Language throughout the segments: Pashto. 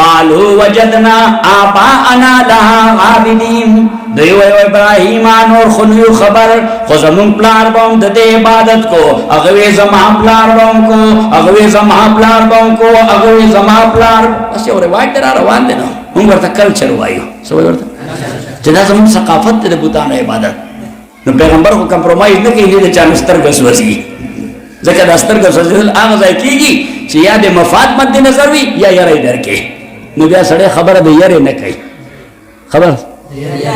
قالوا وجدنا آباءنا لها عابدين دیو ابراہیم نور خنو خبر خزمون پلار بوم د عبادت کو اغوی زما پلار بوم کو اغوی زما پلار بوم کو اغوی زما پلار بس یو روایت را روان دي نو موږ ورته کلچر وایو سو ورته چې دا زموږ ثقافت د بوتانو عبادت نو پیغمبر کو کمپرمایز نه کوي د چا سترګې وسوي ځکه د سترګې وسول هغه ځای کیږي چې یا د مفاد مد نظر وي یا یې درکې نو بیا سړی خبره د یې نه کوي خبر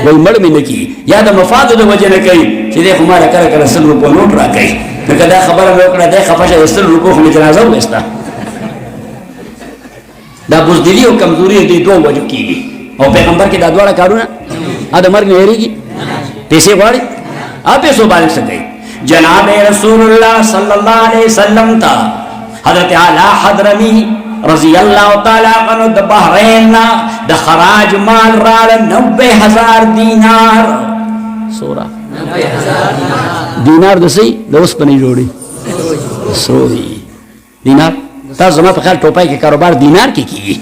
وای مړ مې نه کی یا د مفاد د وجه نه کوي چې د خماره کړه کړه 100 روپو نوٹ را کوي نو دا خبره وکړه د خفشه 100 روپو خو جنازه وستا دا بوزدلی او کمزوري دي دوه وجه کیږي او پیغمبر کې دا دواړه کارونه ا د مرګ نه هریږي پیسې غواړي ا پیسو باندې څه کوي جناب رسول الله صلی الله علیه وسلم تا حضرت اعلی حضرمی رضی اللہ تعالی عنہ د بحرین د خراج مال رال 90,000 دینار سورا 90,000 دینار د سی د اوس پنی جوړي سوري دینار تاسو زما په خیال ټوپای کې کاروبار دینار کې کیږي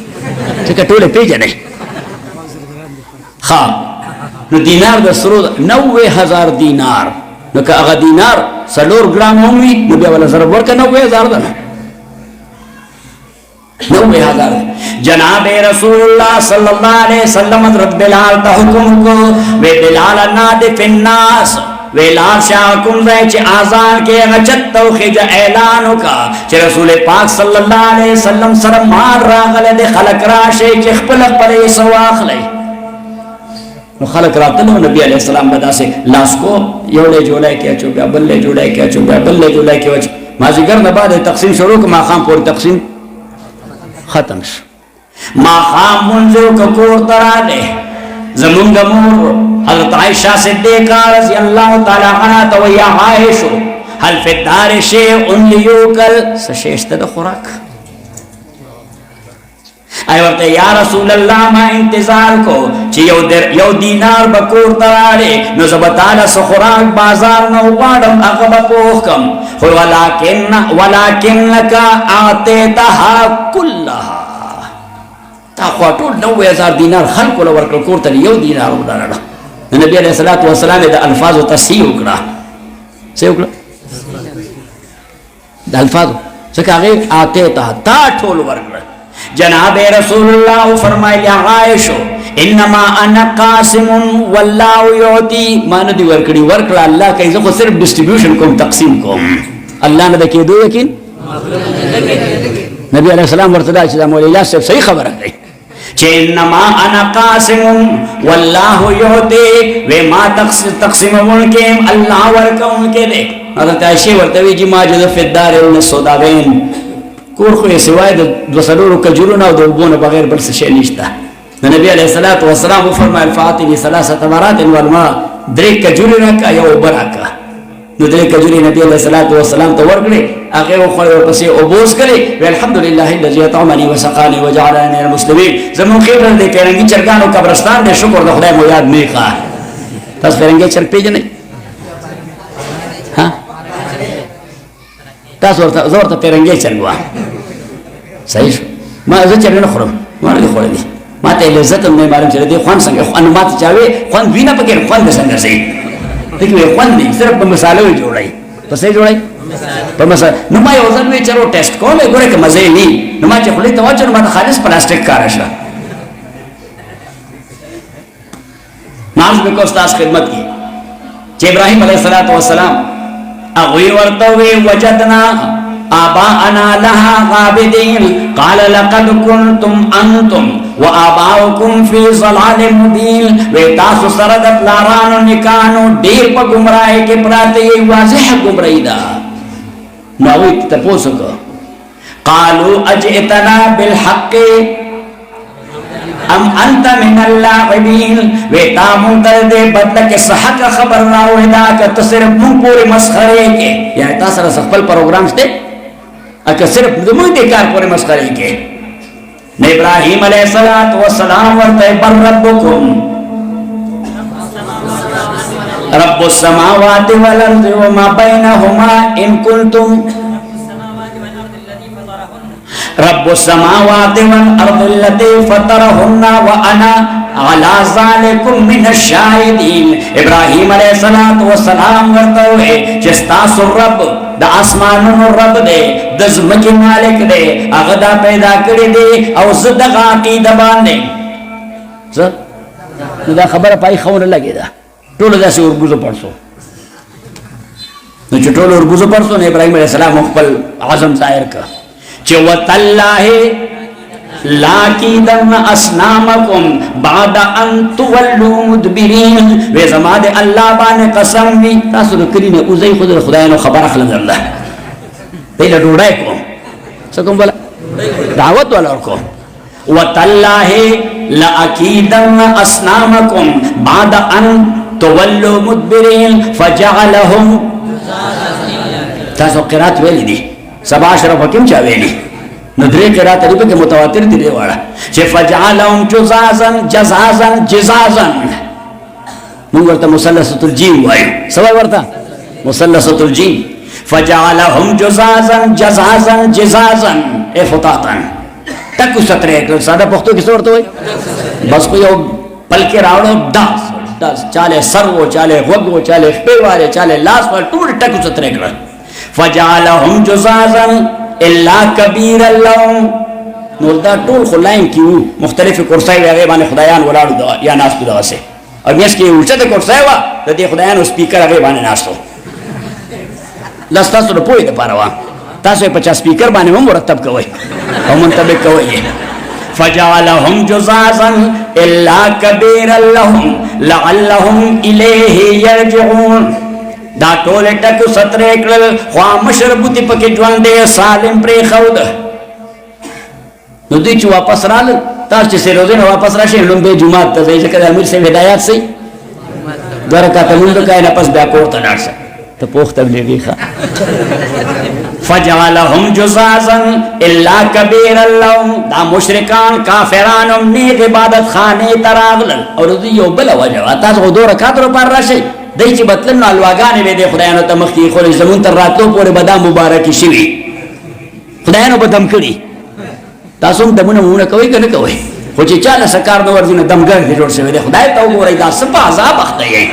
چې ټوله پیژنې ها نو دینار د سرو 90,000 دینار نو که هغه دینار 4 ګرام هم وي نو بیا ولا زره ورکه 90,000 ده 90,000 جناب رسول اللہ صلی اللہ علیہ وسلم حضرت بلال تا حکم کو وے بلال نادف الناس وے لال شاہ حکم دے چی آزان کے غچت توخیج اعلانو کا چی رسول پاک صلی اللہ علیہ وسلم سر مار راغل دے خلق راشے چی خپلق پر سواخ لے خلق راتنو نبی علیہ السلام بدا سے لاس کو یولے جولے کیا چو بیا بلے جولے کیا چو بیا بلے جولے کیا چو مازیگر نباد تقسیم شروع کو ماخام پور تقسیم ختم شو ما خام منزو ککور ترانے زمونگ مور حضرت عائشہ صدیقہ رضی اللہ تعالی عنہ تو یا عائشو حل فی الدار شیعن لیوکل سشیشت دا خوراک آئی ورطے یا رسول اللہ ما انتظار کو چی یو دینار بکور ترانے نو زبطالا سخوراک بازار نو وارم اغبا پوخکم ولکنکا آتیتها کلها تا خواٹو 90,000 دینار خلقو لورکل کورتل یو دینار ودارا نبی علیہ السلام دا الفاظ و تصحیح اکڑا سی اکڑا دا الفاظ سکا غیر آتیتها تا ٹھول ورکل جناب رسول اللہ فرمائی لیا عائشو انما انا قاسم واللہ یعطی مانا دی ورکڑی ورکڑا اللہ کا ازاقو صرف ڈسٹریبیوشن کوم تقسیم کوم اللہ نے دکی دو یقین نبی علیہ السلام ورطدہ چیزا مولی اللہ سے صحیح خبر ہے چھ انما انا قاسم واللہ یعطی وی ما تقسیم ملکیم اللہ ورکا ان کے دے حضرت عائشہ ورطوی جی ماجد فی الدار النسوداوین کور خو سوای د 200 کجورونه او د وبونه بغیر بل څه شي نشته نبی علیہ الصلوۃ والسلام فرمایل فاطمی ثلاثه تمرات والماء درې کجورونه کا یو برکه نو درې کجوري نبی علیہ الصلوۃ والسلام ته ورکړي هغه خو پسې او بوس کړي الحمدلله الذي اطعمني وسقاني وجعلني من المسلمين زمون خبر دې پیرنګي چرګانو قبرستان دې شکر د خدای مو یاد نه ښه تاسو پیرنګي چرګ پیژنئ ها تاسو ورته زور ته پیرنګي چرګوا صحیح شو ما زه چرګ نه خورم ما نه خورم ما ته لذت نه معلوم چې دې خوان څنګه خوان ما ته چاوي خوان وینا پکې خوان د څنګه سي ته کې خوان دي صرف په مصالحو جوړای په څه جوړای په مصالحه نو ما یو ځل وی چرو ټیسټ کوم ګوره کې مزه نه نو ما چې خپل ته واچو ما خالص پلاستیک کار شه ناز به کو استاد خدمت کی چې ابراهيم عليه السلام اغوی ورطوی وجدنا آباءنا لها غابدین قال لقد کنتم انتم و آباؤکم فی ضلال مبین ویتاسو سردت لارانو نکانو دیر پا گمراہی کے پراتے یہ واضح گمراہی دا نووی تپوسو کو قالوا اجئتنا بالحق ام انت من اللاعبین ویتا منتر دے بدل کے صحق خبر راو ادا کہ صرف من پوری مسخرے کے یا تاثر سخپل پروگرامز دے اکا صرف دموی دیکار پوری مسخرے کے ابراہیم علیہ السلام ورطے بر ربکم رب السماوات والارض وما بینہما ان کنتم رب السماوات والارض التي فطرهن وانا على ذلكم من الشاهدين. ابراهیم علیہ الصلوۃ والسلام ورته وې چې تاسو رب د اسمانونو رب دی، د ځمکې مالک دی، هغه دا پیدا کړی دی او زه دغه عقیده باندې زه دا خبره پای خونه لګیدا ټول داسې ورګوزو پړسو. نو چې ټول ورګوزو پړسو نه ابراهیم علیہ السلام خپل عزم ظاهر کړ چې وتالله لاکیدن اسنامکم بعد ان تولوا مدبرین. وې زما د الله باندې قسم وي تاسو د کلی نه اوځئ، خو د خدای نو خبر اخلم الله پیله ډوډۍ کوم څه کوم بلا دعوت ولا ورکوم. وتالله لاکیدن اسنامکم بعد ان تولوا مدبرین فجعلهم. تاسو قرات ویلي دي سبع اشرف حکم چا ویلي نو درې قرات لري په متواتر دي واړه چې فجعلهم جزازا جزازا جزازا. موږ ورته مثلثه الجیم وایو. سوای ورته مثلثه الجیم. فجعلهم جزازا جزازا جزازا افطاطا. تکو ستره کړ ساده پښتو کې څه ورته وای بس کو یو پلکې راوړو داس چاله سر وو چاله غوږ وو چاله خپېواره چاله لاس ور ټول ټکو ستره کړ. فجعلهم جزازا الا كبير لهم. نو دا ټول خلایم کیو مختلف کرسۍ هغه باندې خدایان ولاړو یا ناس دغه سه او میس کې ورته کرسۍ وا د دې خدایانو سپیکر هغه باندې ناشته لاستا سره پوي د پاره تاسو په 50 سپیکر باندې هم مرتب کوئ او منتبه کوئ. فجعلهم جزازا الا كبير لهم لعلهم اليه يرجعون. دا ټول ټکو ستره کړل خو مشربوتی پکې ژوند دی سالم پرې خود. نو دوی چې واپس راغلل تاسو چې سروزنه واپس راشي لومبه جمعه ته ځي چې امیر سے هدایت سي درکاته مونږ کای نه پس بیا کوته لاړ ته پوښ تبلیغي ښه. فجعلهم جزازا الا كبير لهم. دا مشرکان کافرانو نه عبادت خانه تراغلل او دوی یو بل وجه تاسو دوه رکعات پر راشي دای چې بتلن الواغانې به د خدایانو ته مخکې خو زمون تر راتلو پورې بدا مبارک شي خدایانو په دم کړی. تاسو هم دمونه مونږ کوي کنه کوي خو چې چاله سکار نو ورځنه دمګر دي جوړ شوی دی خدای ته وګورئ دا سپه عذاب اخته یې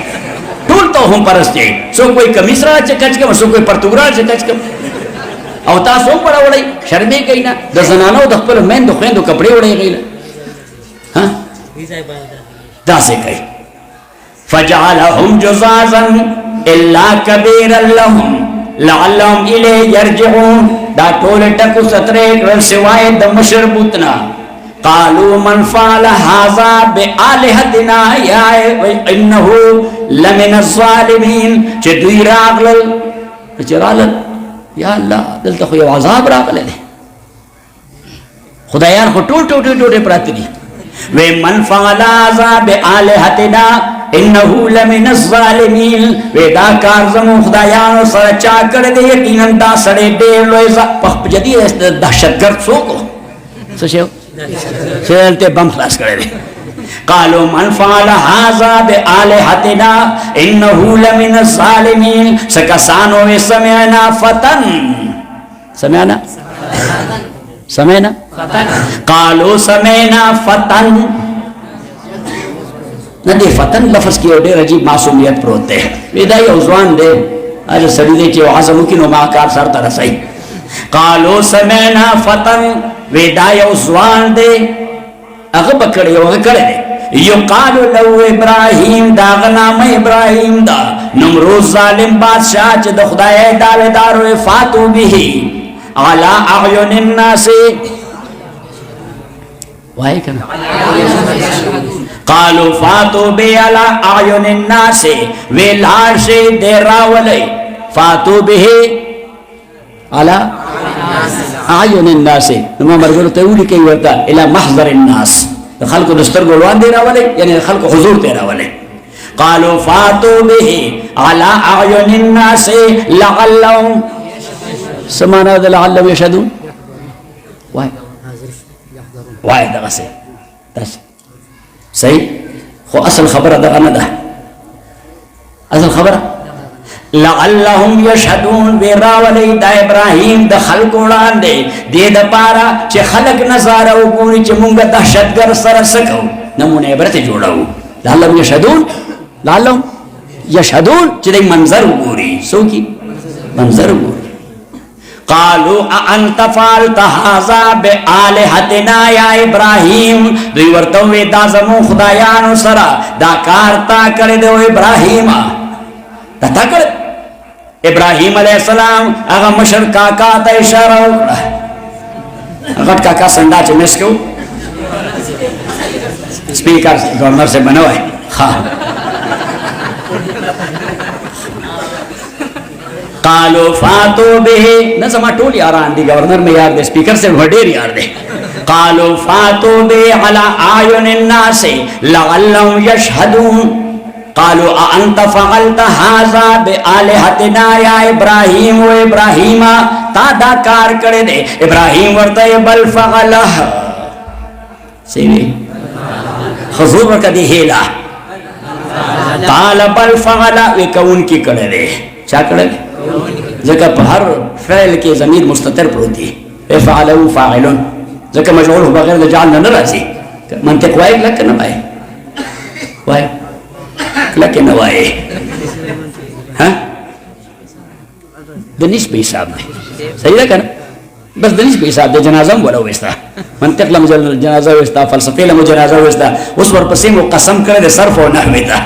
ټول ته هم پرسته سو کوئی کمیس را چې کچ کوم سو کوئی پرتګرا چې کچ کوم او تاسو هم پړوړی شرمې کینا د زنانو د خپل مېندو خويندو کپڑے وړي غیله ها دا څه کوي. فجعلهم جزازا الا كبيرا لهم لعلهم اليه يرجعون. دا ټول ټکو ستره کړل سوای د مشربوتنا. قالوا من فعل هذا بآلهتنا يا انه لمن الظالمين. چې دوی راغلل چې راغلل یا الله دلته خو یو عذاب راغلی دی خدایان خو ټول پراته دي. و من فعل هذا بآلهتنا انه لمن الظالمین. ودا کار زمو خدایانو سره چا کړ دې یقینا دا سړی ډېر لوی په جدي دهشتګرد څوک څه شو چلته بم خلاص کړی دی. قالوا من فعل هذا بآلهتنا انه لمن الظالمین. سکسانو سمعنا فتن سمعنا قالوا سمعنا فتن. ندی فتن لفظ کې ډېر عجیب معصومیت پروت دی. ودا یو ځوان دی اجه سړی دی چې عزم وکړي نو ما کار سره تر رسي. قالوا سمعنا فتن. ودا یو ځوان دی هغه بکړی هغه کړی دی یقال له ابراهیم دا نام ابراهیم دا نمرود ظالم بادشاہ چې د خدای داویدار او فاتو به علی اعین الناس وای کنه قالوا فاتو به علی اعین الناس ویلار شي دراولای فاتو به علی اعین الناس. نو مرګرو ته وړي کوي ورته الی محضر الناس خلق دستر ګلوان دی راولې یعنی خلق حضور ته راولې. قالوا فاتوا به على اعين الناس لعلهم سمعنا لعلهم يشهدون. وای دغه څه تاسو صحیح خو اصل خبره دغه نه ده. اصل خبره لعلهم يشهدون وراولي دا ابراهيم د خلق وړاندې دې د پارا چې خلق نظاره وګوري چې مونږ دهشتګر سره سکو نمونه عبرت جوړو لعلهم يشهدون لعلهم يشهدون چې د منظر وګوري سوکي منظر وګوري قالوا انت فعلت هذا بآلهتنا يا ابراهيم دوی ورته وې دا زمو خدایانو سره دا کار تا کړی دی ابراهيم دا تا کړی ابراهيم عليه السلام هغه مشر کاکا ته اشاره وکړه هغه کاکا سندا چې مسکو speaker governor से बना हुआ है हाँ कालो फातो बेहे न समा टोल यार आंधी गवर्नर में यार दे स्पीकर से वडेर यार दे कालो फातो बे अला आयुन नासे लअल्लहुम यशहदून कालो अंत फअलत हाजा बिआलिहतिना या इब्राहिम व इब्राहिमा तादा कार करे दे इब्राहिम वर्ते बल फअलह सेवी खजूर कदी हेला काल बल फअला वे कौन की करे दे क्या करे दे जगह हर फ़ैल के ज़मीर मुस्ततिर प्रोती है फ़अलहु फ़ाइलुन जगह मजहूल हो बगैर जान न राज़ी मंतिक वाई लग न पाए वाई लग न वाई हाँ दनिश भी साहब ने सही लगा ना बस दनिश भी साहब दे जनाज़ा बोला हुआ मंतिक लम जनाज़ा हुआ फ़लसफ़े लम जनाज़ा हुआ उस वर पसीम वो कसम करे दे सर्फ और नहवे था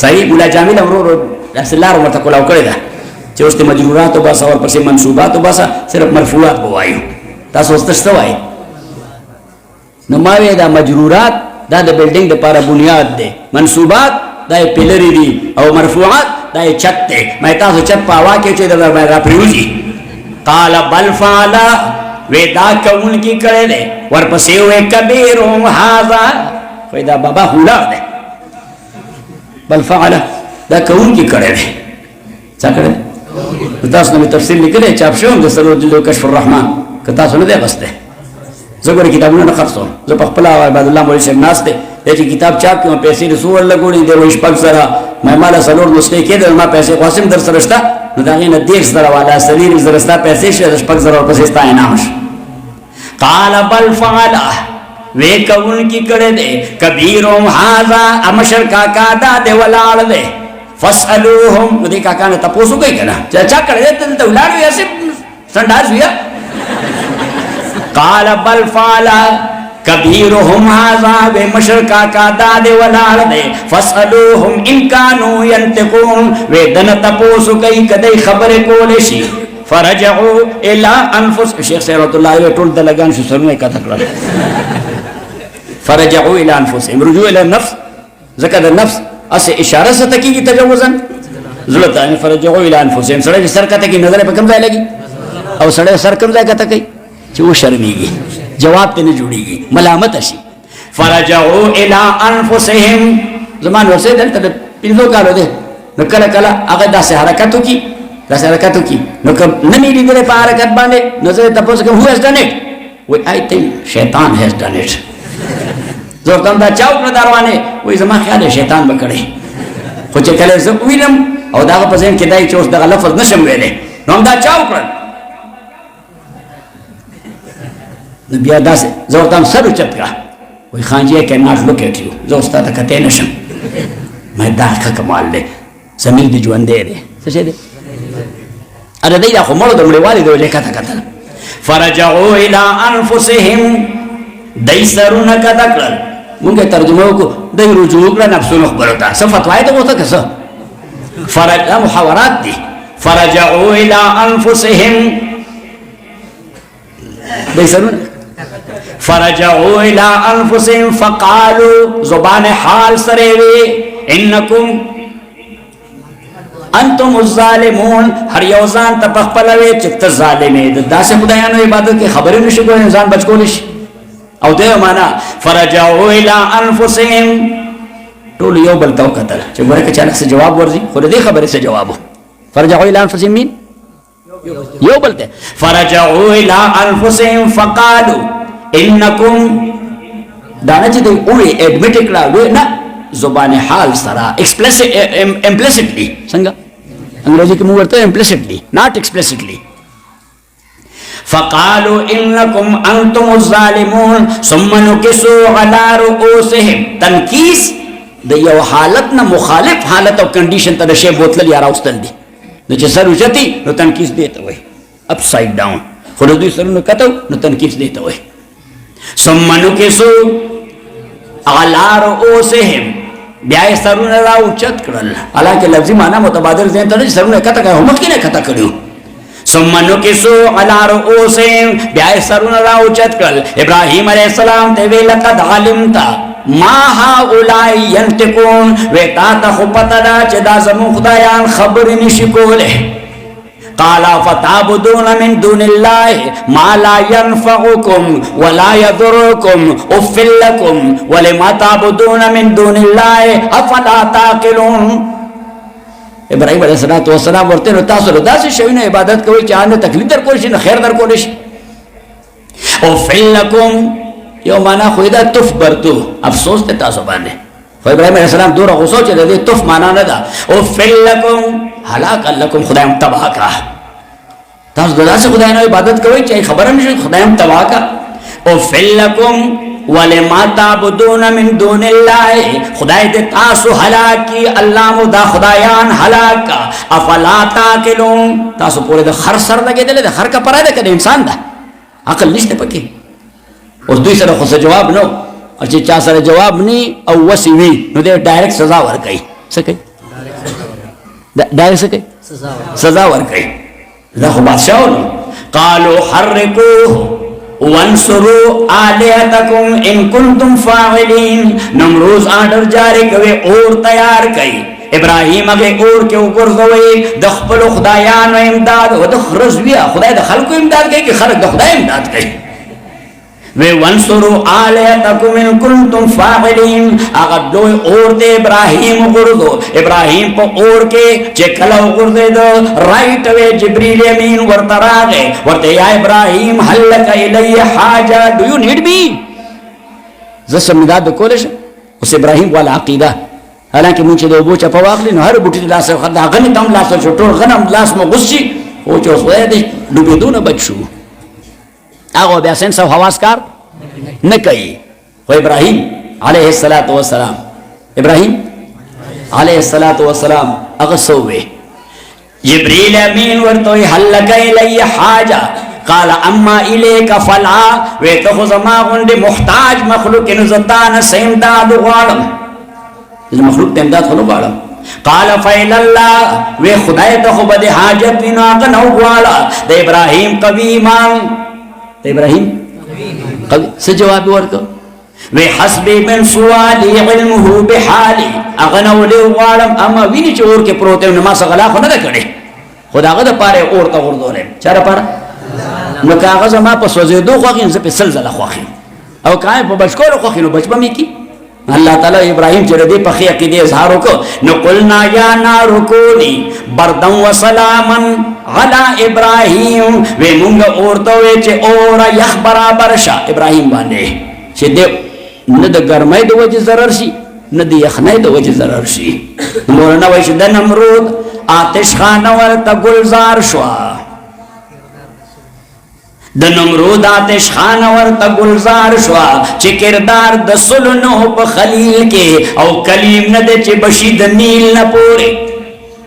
सही बुला जामिल अमरो रसलार उमर तक कोलाव करे दा چې اوس د مجرورات باسا او پسې منصوبات باسا صرف مرفوعات بوایو تاسو واستشته وای نو ما وی دا مجرورات دا د بلډینګ د لپاره بنیاد دی منصوبات دا پیلری دي او مرفوعات دا چت دی مې تاسو چت په هوا کې چې دا را پریوزي قال بل فعل ودا کون کی کړه دے ورپسې وې کبیرهم هذا فدا بابا هولا دے بل فعل دا کون کی کړه دے څه کړه تاسو نو تفسیر لیکلې چاپ شو د سرور جلو کشف الرحمن کتا سن دې غسته زګور کتابونه نه خرڅو زه په خپل عباد الله مولوی شیخ ناس ته چې کتاب چاپ کوم پیسې رسول لګوړي د وښ پک سره مې مال سرور نسخه کې د ما پیسې قاسم در سره شته نو دا غینه دیر سره والا سریر زرستا پیسې شه د پک سره پسې ستا انعام قال بل فعل وې کون کی کړه دې کبیرهم هذا امشر کاکا دا دې ولاړ دې فاسألوهم دې کاکا نه تاسو کوي کنه چا کړه دې ته ولاړ وي اسه سنداز ویا قال بل فعل کبیرهم هذا بمشر کاکا دا دې ولاړ دې فاسألوهم ان كانوا ينطقون وې دنه تاسو کوي کدی خبره کول شي فرجعوا الى انفس شیخ سیرت الله علیه ټول د لګان شو سرونه کته کړل فرجعوا الى انفسهم رجوع الى النفس ذکر النفس اسه اشاره ست کی تجاوزا ضرورت ہے فرجعوا الى انفسهم سره سر کته کی نظر په کم ځای لګي او سره سر کم ځای کته کوي چې و شرمېږي جواب ته نه جوړيږي ملامت شي فرجعوا الى انفسهم زمان ورسه دلته پینځو کالو ده نو کله کله هغه داسې حرکتو کی داسې حرکتو کی نو کوم نه میری دې په حرکت باندې نو زه تاسو کوم هو has done it we I think شیطان has done it زه کوم دا چاو پر دروانه وې زما خیال شیطان وکړي خو چې کله زه وینم او دا په ځین کې دای چې اوس دا لفظ نشم ویلې نو دا چاو کړ نو بیا داسې زه ورته سر اوچت کړه وای خان جی I cannot look at you زه اوس ته کته نشم مې دا کمال دی زمین دی ژوند دی څه شه دی اره دی دا خو مړو د مړوالي د وجه کته کته فرجعوا الى انفسهم دای سرونه کته کړل مونږه ترجمه وکړو د رجوع کړه نفسونو خبرو ته څه فتوای ته وته کسه فرجع محاورات دي فرجعوا الى انفسهم دای سرونه فرجعوا الى انفسهم فقالوا زبان حال سره وی انکم انتم الظالمون هر یو ځان ته خپلوي چې ته ظالمې د داسې خدایانو عبادت کې خبرې نشي کولای انسان بچ کولی شي او دې معنا فرجعوا الى انفسهم ټول یو بل تو کتل چې ورکه چانه څه جواب ورزي خو دې خبرې څه جواب فرجعوا الى انفسهم مين یو بل ته فرجعوا الى انفسهم فقالوا انکم دانه چې دوی وې اډمیټ کړه وې نه زبان حال سره امپلیسیټلی څنګه انګریزي کې موږ ورته implicitly not explicitly. فقالوا انکم انتم الظالمون ثم نكسوا على رؤوسهم. تنکیس د یو حالت نه مخالف حالت او کنډیشن ته د شی بوتل یا راوستل دي. نو چې سر اوچتي نو تنکیس دی ته وایي اپ ساید ډاون. خو د دوی سرونه کتو نو تنکیس دی ته وایي. ثم نكسوا على رؤوسهم. بیا یې سرونه را اوچت کړل. حالانکه لفظي معنا متبادل ذهن ته سرونه کته کړه هم کې نه کته کړو. ثم نكسوا على رؤوسهم. بیا یې سرونه را اوچت کړل. ابراهیم علیه السلام ته وی لقد علمت ما هؤلاء ينطقون. وی تا ته خو پته ده چې دا زموږ خدایان خبرې نشي کولی. قال فتعبدون من دون الله ما لا ينفعكم ولا يضركم اف لكم ولما تعبدون من دون الله افلا تعقلون. ابراهيم عليه السلام ورته نو تاسو له داسې شیونو عبادت کوئ چې ان تکلیف در کول شي نه خیر در کول شي. اف لكم یو معنا خو دا تف برتو افسوس ته تاسو باندې. خو ابراهيم عليه السلام دوره غوسه چې د تف معنا نه ده. اف لكم هلاك لكم خدایم تباہ کا. تاسو داسې خدایانو عبادت کوئ چې خبره نشي خدایم تباہ کا. اف لكم ولما تعبدون من دون الله. خدای دې تاسو هلاک کی الله مو دا خدایان هلاک کا. افلا تعقلون. تاسو پورې د خر سر لګیدل د خر کا پرای ده کده انسان ده عقل نشته پکې. اوس دوی سره خو جواب نو او چې چا سره جواب ني او وسی وی نو دې ډایرکټ سزا ورکړي. څه کوي ډایرکټ څه کوي سزا ورکړي. دا خو بادشاہونو. قالوا حرقوه وانصروا آلهتكم ان كنتم فاعلين. نمروز آرڈر جاری کوي اور تیار کوي. ابراهیم هغه اور کې وګرځوي د خپل خدایانو امداد او د خرزویا خدای د خلکو امداد کوي چې خلک د خدای امداد کوي. وی وانصروا آلهتكم ان كنتم فاعلين. هغه دوی اور د ابراهیم وګرځو. ابراهیم په اور کې چې کله وګرځیدو رائټ وی جبرئیل امین ورته راغی ورته یا ابراهیم هل لك الی حاجه do you need me. زه سمداد کولش. اوس ابراهیم والا عقیده حالانکه مونږ چې د وبو چا په واغلی نو هر بوټي لاس خدا غنی تم لاس ټول غنم لاس مو غشي او چې اوس وای دي ډوبېدونه بچو. هغه بیا سنس او حواس کار نه کوي. خو ابراهیم علیه السلام ابراهیم علیه السلام هغه سوې جبرئیل امین ورته هل لك الی حاجه. قال اما الیک فلا. وی ته خو زما غوندې محتاج مخلوق نه زتان سیمداد غواړم. مخلوق ته امداد خو نه غواړم. قال فإلى الله. وی خدای ته خو بده حاجت وینو هغه نه غواړه. د ابراهیم قوي ایمان. د ابراهیم قوي څه جواب ورکړ. وی حسبي من سوالي علمه بحالي. هغه نه ولې غواړم اما ویني چې اور کې پروت یم ما څه غلا خو نه ده کړې. خو هغه د پاره اور ته ورځولم. چا لپاره؟ نو کاغذ ما په سوځېدو خوښ زه په سلزله خوښ او کای په بچکولو خوښ نو بچ به مې کی. الله تعالی ابراهیم چې دې په خې عقیده اظهار وکړ نو قلنا یا نار کونی بردا وسلاما علی ابراهیم. وی مونږ اورته وی چې اور یخ برابر شه ابراهیم باندې چې دې نه د ګرمۍ د وجې ضرر شي نه د یخنۍ د وجې ضرر شي. مولانا وایي چې د نمرود آتش خانه ورته گلزار شوه. د نمرود آتش خانه ورته گلزار شوه چې کردار د سلونو په خلیل کې او کلیم نه دی چې بشي د نیل نه پورې.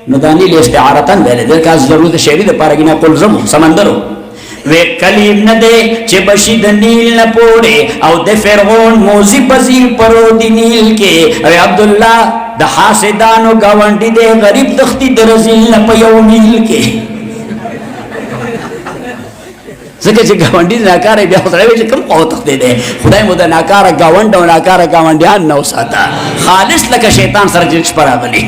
نو دا نیل استعارتن ویلی دی که ضرورت شعري دپاره کې نه قلزم سمندرو. وی کلیم نه دی چې بشي د نیل نه پورې او د فرعون موزي پذیر پرو د نیل کې. او عبدالله د حاسدانو ګاونډي دی غریب دختي د رزیل نه په یو میل کې. ځکه چې ګاونډي ناکاره بیا سره وي چې کوم قوت تخته دی. خدای مو د ناکاره ګاونډ او ناکاره ګاونډیان نه وساته خالص لکه شیطان سره چې شپراغلی.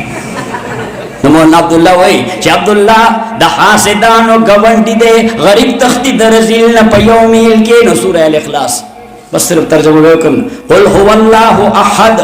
نو مولانا عبدالله وایي چې عبدالله د حاسدانو ګاونډي دی غریب تختی د رزیل نه په یو میل کې. نو سوره الاخلاص بس صرف ترجمه وکړم. قل هو الله احد.